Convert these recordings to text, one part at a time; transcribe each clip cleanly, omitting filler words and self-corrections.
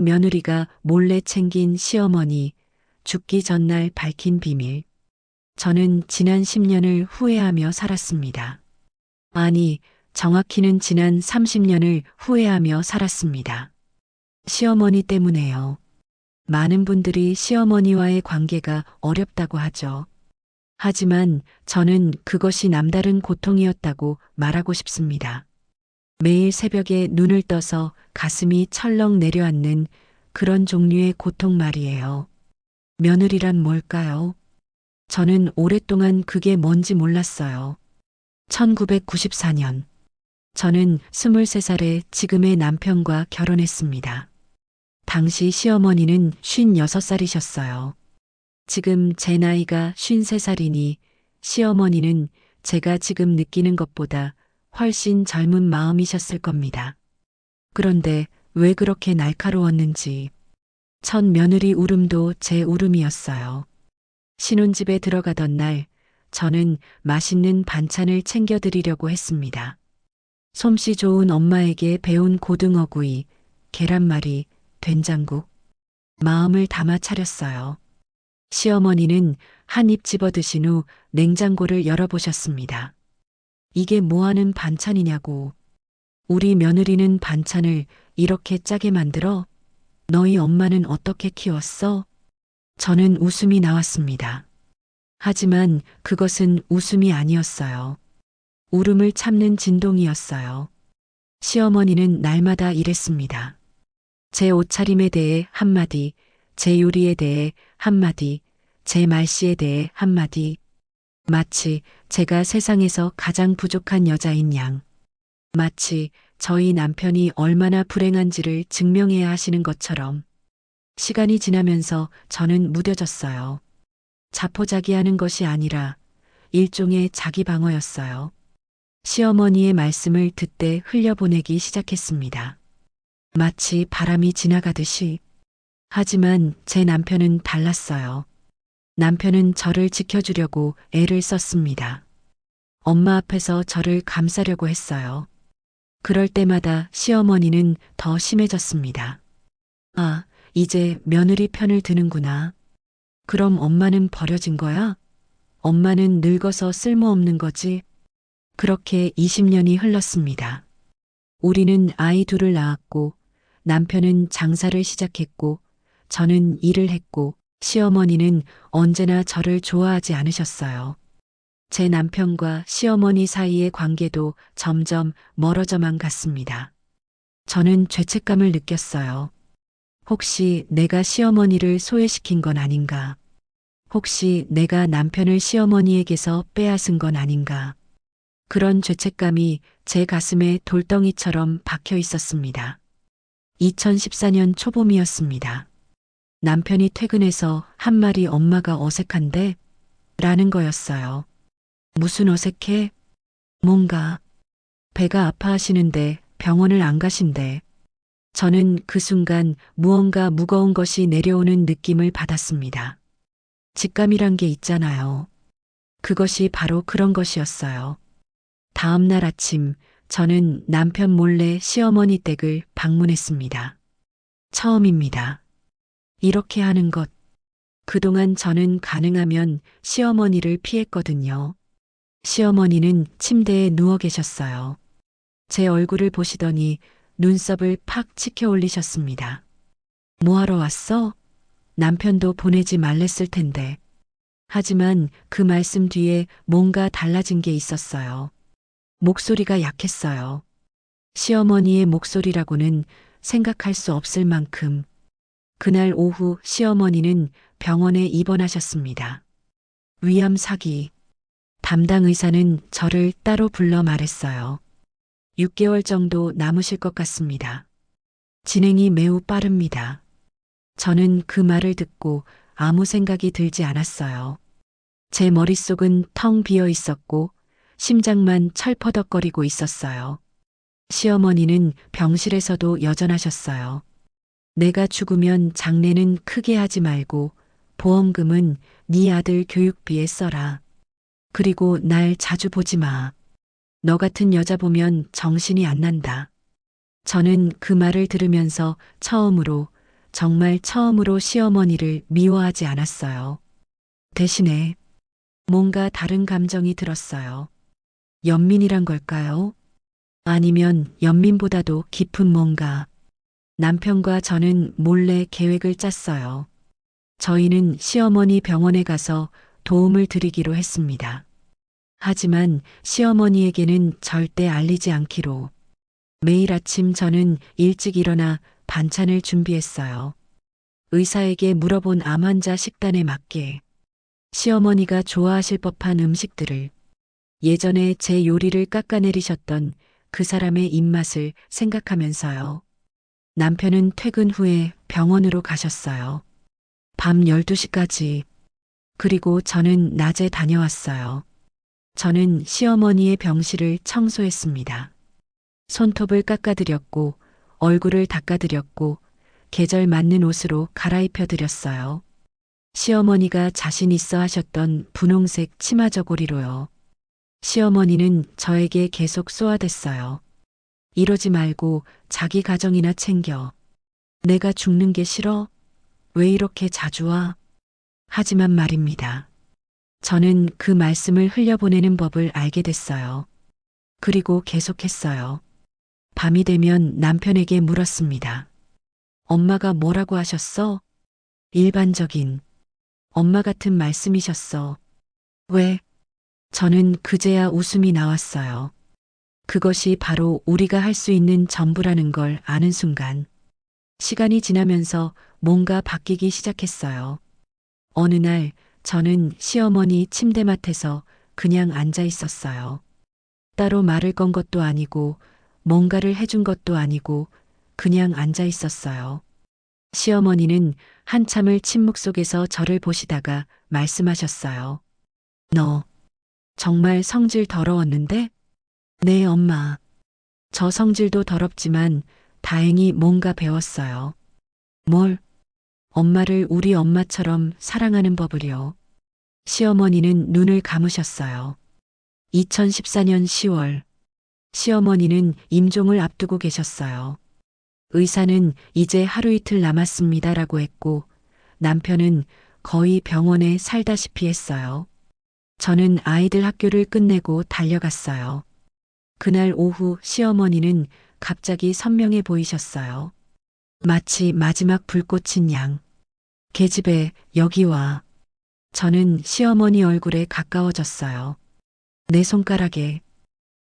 며느리가 몰래 챙긴 시어머니, 죽기 전날 밝힌 비밀. 저는 지난 10년을 후회하며 살았습니다. 아니, 정확히는 지난 30년을 후회하며 살았습니다. 시어머니 때문에요. 많은 분들이 시어머니와의 관계가 어렵다고 하죠. 하지만 저는 그것이 남다른 고통이었다고 말하고 싶습니다. 매일 새벽에 눈을 떠서 가슴이 철렁 내려앉는 그런 종류의 고통 말이에요. 며느리란 뭘까요? 저는 오랫동안 그게 뭔지 몰랐어요. 1994년. 저는 23살에 지금의 남편과 결혼했습니다. 당시 시어머니는 56살이셨어요. 지금 제 나이가 53살이니 시어머니는 제가 지금 느끼는 것보다 훨씬 젊은 마음이셨을 겁니다. 그런데 왜 그렇게 날카로웠는지. 첫 며느리 울음도 제 울음이었어요. 신혼집에 들어가던 날 저는 맛있는 반찬을 챙겨드리려고 했습니다. 솜씨 좋은 엄마에게 배운 고등어구이, 계란말이, 된장국. 마음을 담아 차렸어요. 시어머니는 한 입 집어 드신 후 냉장고를 열어보셨습니다. 이게 뭐하는 반찬이냐고. 우리 며느리는 반찬을 이렇게 짜게 만들어? 너희 엄마는 어떻게 키웠어? 저는 웃음이 나왔습니다. 하지만 그것은 웃음이 아니었어요. 울음을 참는 진동이었어요. 시어머니는 날마다 이랬습니다. 제 옷차림에 대해 한마디, 제 요리에 대해 한마디, 제 말씨에 대해 한마디. 마치 제가 세상에서 가장 부족한 여자인 양. 마치 저희 남편이 얼마나 불행한지를 증명해야 하시는 것처럼. 시간이 지나면서 저는 무뎌졌어요. 자포자기하는 것이 아니라 일종의 자기 방어였어요. 시어머니의 말씀을 듣되 흘려보내기 시작했습니다. 마치 바람이 지나가듯이. 하지만 제 남편은 달랐어요. 남편은 저를 지켜주려고 애를 썼습니다. 엄마 앞에서 저를 감싸려고 했어요. 그럴 때마다 시어머니는 더 심해졌습니다. 아, 이제 며느리 편을 드는구나. 그럼 엄마는 버려진 거야? 엄마는 늙어서 쓸모없는 거지? 그렇게 20년이 흘렀습니다. 우리는 아이 둘을 낳았고, 남편은 장사를 시작했고, 저는 일을 했고, 시어머니는 언제나 저를 좋아하지 않으셨어요. 제 남편과 시어머니 사이의 관계도 점점 멀어져만 갔습니다. 저는 죄책감을 느꼈어요. 혹시 내가 시어머니를 소외시킨 건 아닌가? 혹시 내가 남편을 시어머니에게서 빼앗은 건 아닌가? 그런 죄책감이 제 가슴에 돌덩이처럼 박혀 있었습니다. 2014년 초봄이었습니다. 남편이 퇴근해서 한 말이 엄마가 어색한데? 라는 거였어요. 무슨 어색해? 뭔가. 배가 아파하시는데 병원을 안 가신대. 저는 그 순간 무언가 무거운 것이 내려오는 느낌을 받았습니다. 직감이란 게 있잖아요. 그것이 바로 그런 것이었어요. 다음 날 아침 저는 남편 몰래 시어머니 댁을 방문했습니다. 처음입니다. 이렇게 하는 것. 그동안 저는 가능하면 시어머니를 피했거든요. 시어머니는 침대에 누워 계셨어요. 제 얼굴을 보시더니 눈썹을 팍 치켜 올리셨습니다. 뭐하러 왔어? 남편도 보내지 말랬을 텐데. 하지만 그 말씀 뒤에 뭔가 달라진 게 있었어요. 목소리가 약했어요. 시어머니의 목소리라고는 생각할 수 없을 만큼. 그날 오후 시어머니는 병원에 입원하셨습니다. 위암 사기. 담당 의사는 저를 따로 불러 말했어요. 6개월 정도 남으실 것 같습니다. 진행이 매우 빠릅니다. 저는 그 말을 듣고 아무 생각이 들지 않았어요. 제 머릿속은 텅 비어 있었고 심장만 철퍼덕거리고 있었어요. 시어머니는 병실에서도 여전하셨어요. 내가 죽으면 장례는 크게 하지 말고 보험금은 네 아들 교육비에 써라. 그리고 날 자주 보지 마. 너 같은 여자 보면 정신이 안 난다. 저는 그 말을 들으면서 처음으로 정말 처음으로 시어머니를 미워하지 않았어요. 대신에 뭔가 다른 감정이 들었어요. 연민이란 걸까요? 아니면 연민보다도 깊은 뭔가. 남편과 저는 몰래 계획을 짰어요. 저희는 시어머니 병원에 가서 도움을 드리기로 했습니다. 하지만 시어머니에게는 절대 알리지 않기로. 매일 아침 저는 일찍 일어나 반찬을 준비했어요. 의사에게 물어본 암 환자 식단에 맞게 시어머니가 좋아하실 법한 음식들을, 예전에 제 요리를 깎아내리셨던 그 사람의 입맛을 생각하면서요. 남편은 퇴근 후에 병원으로 가셨어요. 밤 12시까지. 그리고 저는 낮에 다녀왔어요. 저는 시어머니의 병실을 청소했습니다. 손톱을 깎아드렸고, 얼굴을 닦아드렸고, 계절 맞는 옷으로 갈아입혀드렸어요. 시어머니가 자신 있어 하셨던 분홍색 치마 저고리로요. 시어머니는 저에게 계속 쏘아댔어요. 이러지 말고 자기 가정이나 챙겨. 내가 죽는 게 싫어? 왜 이렇게 자주 와? 하지만 말입니다. 저는 그 말씀을 흘려보내는 법을 알게 됐어요. 그리고 계속했어요. 밤이 되면 남편에게 물었습니다. 엄마가 뭐라고 하셨어? 일반적인 엄마 같은 말씀이셨어. 왜? 저는 그제야 웃음이 나왔어요. 그것이 바로 우리가 할 수 있는 전부라는 걸 아는 순간, 시간이 지나면서 뭔가 바뀌기 시작했어요. 어느 날 저는 시어머니 침대맡에서 그냥 앉아 있었어요. 따로 말을 건 것도 아니고 뭔가를 해준 것도 아니고 그냥 앉아 있었어요. 시어머니는 한참을 침묵 속에서 저를 보시다가 말씀하셨어요. 너 정말 성질 더러웠는데? 네, 엄마. 저 성질도 더럽지만 다행히 뭔가 배웠어요. 뭘? 엄마를 우리 엄마처럼 사랑하는 법을요. 시어머니는 눈을 감으셨어요. 2014년 10월. 시어머니는 임종을 앞두고 계셨어요. 의사는 이제 하루 이틀 남았습니다라고 했고, 남편은 거의 병원에 살다시피 했어요. 저는 아이들 학교를 끝내고 달려갔어요. 그날 오후 시어머니는 갑자기 선명해 보이셨어요. 마치 마지막 불꽃인 양. 계집애, 여기 와. 저는 시어머니 얼굴에 가까워졌어요. 내 손가락에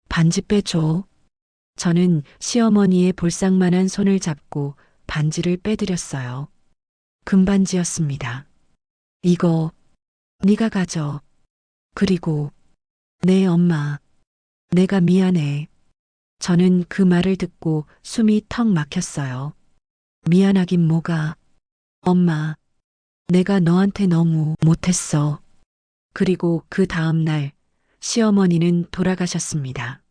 반지 빼줘. 저는 시어머니의 볼상만한 손을 잡고 반지를 빼드렸어요. 금반지였습니다. 이거 네가 가져. 그리고 네, 엄마. 내가 미안해. 저는 그 말을 듣고 숨이 턱 막혔어요. 미안하긴 뭐가. 엄마, 내가 너한테 너무 못했어. 그리고 그 다음 날 시어머니는 돌아가셨습니다.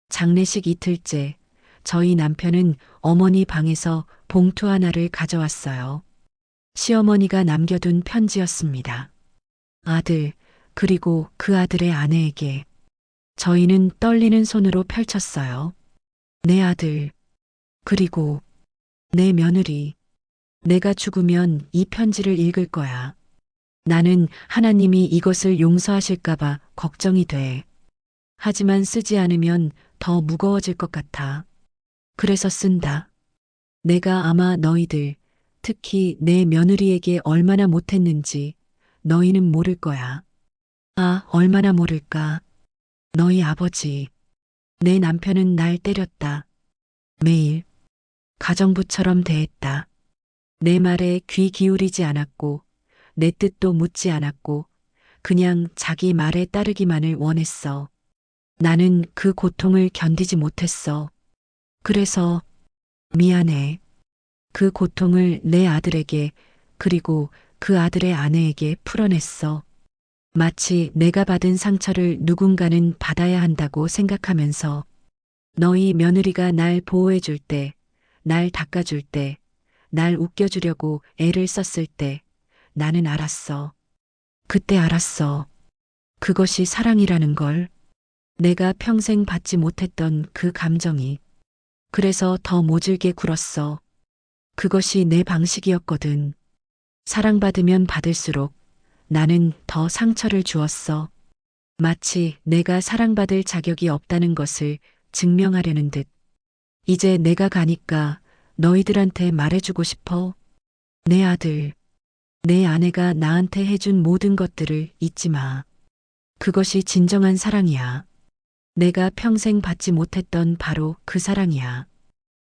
장례식 이틀째 저희 남편은 어머니 방에서 봉투 하나를 가져왔어요. 시어머니가 남겨둔 편지였습니다. 아들, 그리고 그 아들의 아내에게. 저희는 떨리는 손으로 펼쳤어요. 내 아들, 그리고 내 며느리. 내가 죽으면 이 편지를 읽을 거야. 나는 하나님이 이것을 용서하실까봐 걱정이 돼. 하지만 쓰지 않으면 더 무거워질 것 같아. 그래서 쓴다. 내가 아마 너희들, 특히 내 며느리에게 얼마나 못했는지 너희는 모를 거야. 아, 얼마나 모를까. 너희 아버지, 내 남편은 날 때렸다. 매일 가정부처럼 대했다. 내 말에 귀 기울이지 않았고 내 뜻도 묻지 않았고 그냥 자기 말에 따르기만을 원했어. 나는 그 고통을 견디지 못했어. 그래서 미안해. 그 고통을 내 아들에게 그리고 그 아들의 아내에게 풀어냈어. 마치 내가 받은 상처를 누군가는 받아야 한다고 생각하면서 너희 며느리가 날 보호해줄 때, 날 닦아줄 때, 날 웃겨주려고 애를 썼을 때 나는 알았어. 그때 알았어. 그것이 사랑이라는 걸. 내가 평생 받지 못했던 그 감정이. 그래서 더 모질게 굴었어. 그것이 내 방식이었거든. 사랑받으면 받을수록 나는 더 상처를 주었어. 마치 내가 사랑받을 자격이 없다는 것을 증명하려는 듯. 이제 내가 가니까 너희들한테 말해주고 싶어. 내 아들, 내 아내가 나한테 해준 모든 것들을 잊지 마. 그것이 진정한 사랑이야. 내가 평생 받지 못했던 바로 그 사랑이야.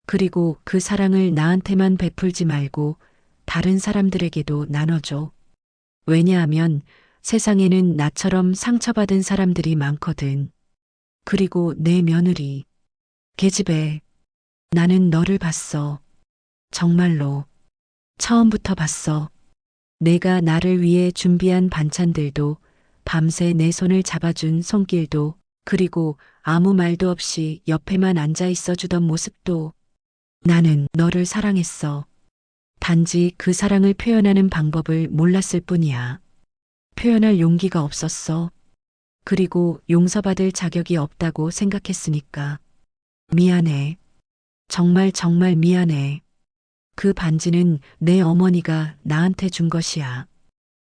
그리고 그 사랑을 나한테만 베풀지 말고 다른 사람들에게도 나눠줘. 왜냐하면 세상에는 나처럼 상처받은 사람들이 많거든. 그리고 내 며느리, 계집애, 나는 너를 봤어. 정말로. 처음부터 봤어. 내가 나를 위해 준비한 반찬들도, 밤새 내 손을 잡아준 손길도, 그리고 아무 말도 없이 옆에만 앉아 있어 주던 모습도. 나는 너를 사랑했어. 단지 그 사랑을 표현하는 방법을 몰랐을 뿐이야. 표현할 용기가 없었어. 그리고 용서받을 자격이 없다고 생각했으니까. 미안해. 정말 정말 미안해. 그 반지는 내 어머니가 나한테 준 것이야.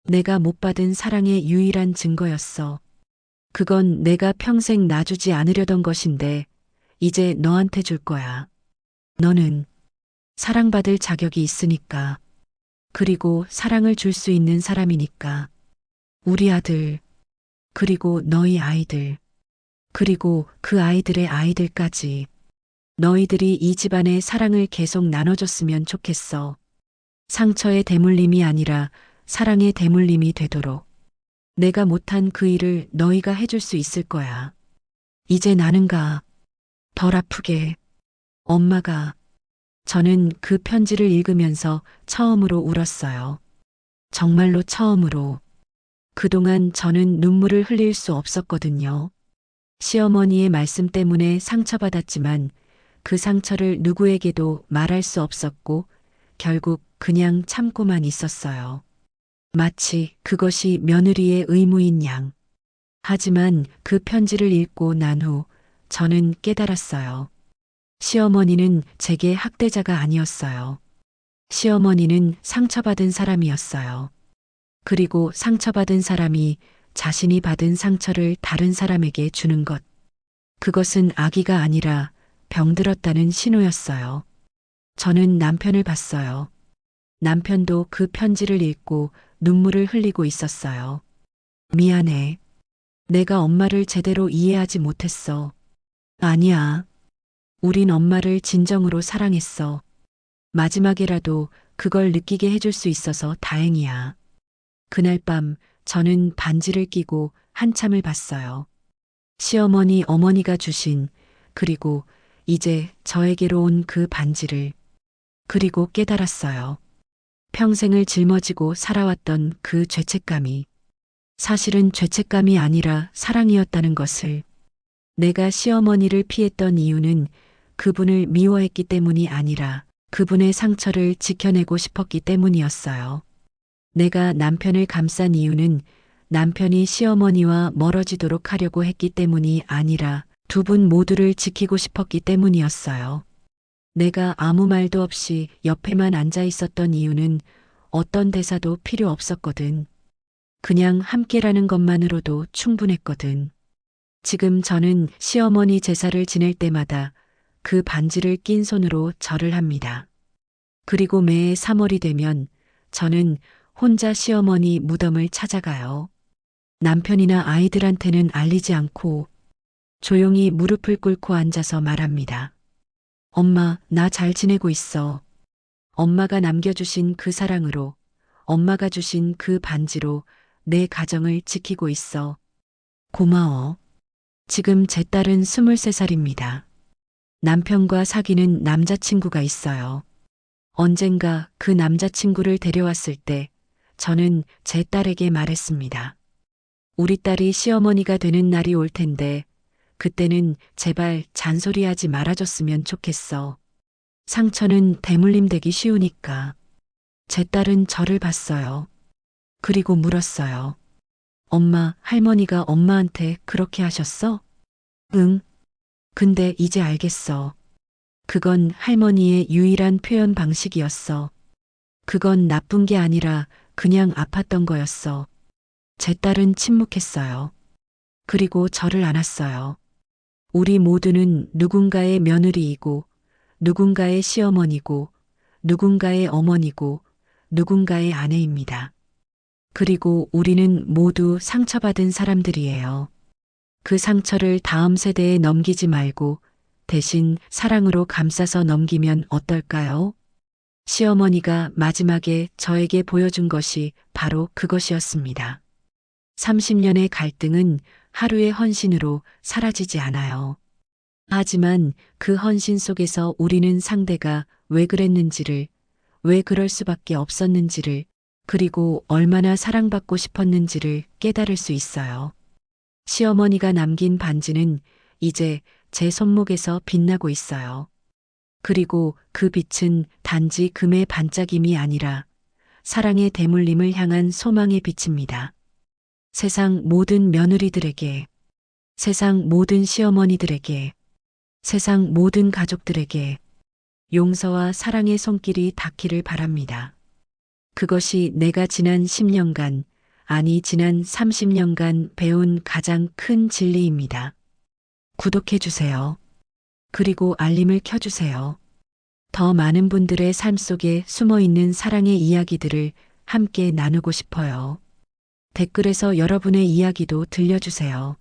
내가 못 받은 사랑의 유일한 증거였어. 그건 내가 평생 놔주지 않으려던 것인데 이제 너한테 줄 거야. 너는 사랑받을 자격이 있으니까. 그리고 사랑을 줄 수 있는 사람이니까. 우리 아들, 그리고 너희 아이들, 그리고 그 아이들의 아이들까지. 너희들이 이 집안의 사랑을 계속 나눠줬으면 좋겠어. 상처의 대물림이 아니라 사랑의 대물림이 되도록. 내가 못한 그 일을 너희가 해줄 수 있을 거야. 이제 나는 가. 덜 아프게. 엄마가. 저는 그 편지를 읽으면서 처음으로 울었어요. 정말로 처음으로. 그동안 저는 눈물을 흘릴 수 없었거든요. 시어머니의 말씀 때문에 상처받았지만 그 상처를 누구에게도 말할 수 없었고 결국 그냥 참고만 있었어요. 마치 그것이 며느리의 의무인 양. 하지만 그 편지를 읽고 난 후 저는 깨달았어요. 시어머니는 제게 학대자가 아니었어요. 시어머니는 상처받은 사람이었어요. 그리고 상처받은 사람이 자신이 받은 상처를 다른 사람에게 주는 것. 그것은 악의가 아니라 병들었다는 신호였어요. 저는 남편을 봤어요. 남편도 그 편지를 읽고 눈물을 흘리고 있었어요. 미안해. 내가 엄마를 제대로 이해하지 못했어. 아니야. 우린 엄마를 진정으로 사랑했어. 마지막에라도 그걸 느끼게 해줄 수 있어서 다행이야. 그날 밤 저는 반지를 끼고 한참을 봤어요. 시어머니 어머니가 주신 그리고 이제 저에게로 온 그 반지를. 그리고 깨달았어요. 평생을 짊어지고 살아왔던 그 죄책감이 사실은 죄책감이 아니라 사랑이었다는 것을. 내가 시어머니를 피했던 이유는 그분을 미워했기 때문이 아니라 그분의 상처를 지켜내고 싶었기 때문이었어요. 내가 남편을 감싼 이유는 남편이 시어머니와 멀어지도록 하려고 했기 때문이 아니라 두 분 모두를 지키고 싶었기 때문이었어요. 내가 아무 말도 없이 옆에만 앉아 있었던 이유는 어떤 대사도 필요 없었거든. 그냥 함께라는 것만으로도 충분했거든. 지금 저는 시어머니 제사를 지낼 때마다 그 반지를 낀 손으로 절을 합니다. 그리고 매해 3월이 되면 저는 혼자 시어머니 무덤을 찾아가요. 남편이나 아이들한테는 알리지 않고 조용히 무릎을 꿇고 앉아서 말합니다. 엄마, 나 잘 지내고 있어. 엄마가 남겨주신 그 사랑으로, 엄마가 주신 그 반지로 내 가정을 지키고 있어. 고마워. 지금 제 딸은 23살입니다. 남편과 사귀는 남자친구가 있어요. 언젠가 그 남자친구를 데려왔을 때 저는 제 딸에게 말했습니다. 우리 딸이 시어머니가 되는 날이 올 텐데 그때는 제발 잔소리하지 말아줬으면 좋겠어. 상처는 대물림 되기 쉬우니까. 제 딸은 저를 봤어요. 그리고 물었어요. 엄마, 할머니가 엄마한테 그렇게 하셨어? 응. 근데 이제 알겠어. 그건 할머니의 유일한 표현 방식이었어. 그건 나쁜 게 아니라 그냥 아팠던 거였어. 제 딸은 침묵했어요. 그리고 저를 안았어요. 우리 모두는 누군가의 며느리이고, 누군가의 시어머니고, 누군가의 어머니고, 누군가의 아내입니다. 그리고 우리는 모두 상처받은 사람들이에요. 그 상처를 다음 세대에 넘기지 말고 대신 사랑으로 감싸서 넘기면 어떨까요? 시어머니가 마지막에 저에게 보여준 것이 바로 그것이었습니다. 30년의 갈등은 하루의 헌신으로 사라지지 않아요. 하지만 그 헌신 속에서 우리는 상대가 왜 그랬는지를, 왜 그럴 수밖에 없었는지를, 그리고 얼마나 사랑받고 싶었는지를 깨달을 수 있어요. 시어머니가 남긴 반지는 이제 제 손목에서 빛나고 있어요. 그리고 그 빛은 단지 금의 반짝임이 아니라 사랑의 대물림을 향한 소망의 빛입니다. 세상 모든 며느리들에게, 세상 모든 시어머니들에게, 세상 모든 가족들에게 용서와 사랑의 손길이 닿기를 바랍니다. 그것이 내가 지난 10년간, 아니 지난 30년간 배운 가장 큰 진리입니다. 구독해주세요. 그리고 알림을 켜주세요. 더 많은 분들의 삶 속에 숨어 있는 사랑의 이야기들을 함께 나누고 싶어요. 댓글에서 여러분의 이야기도 들려주세요.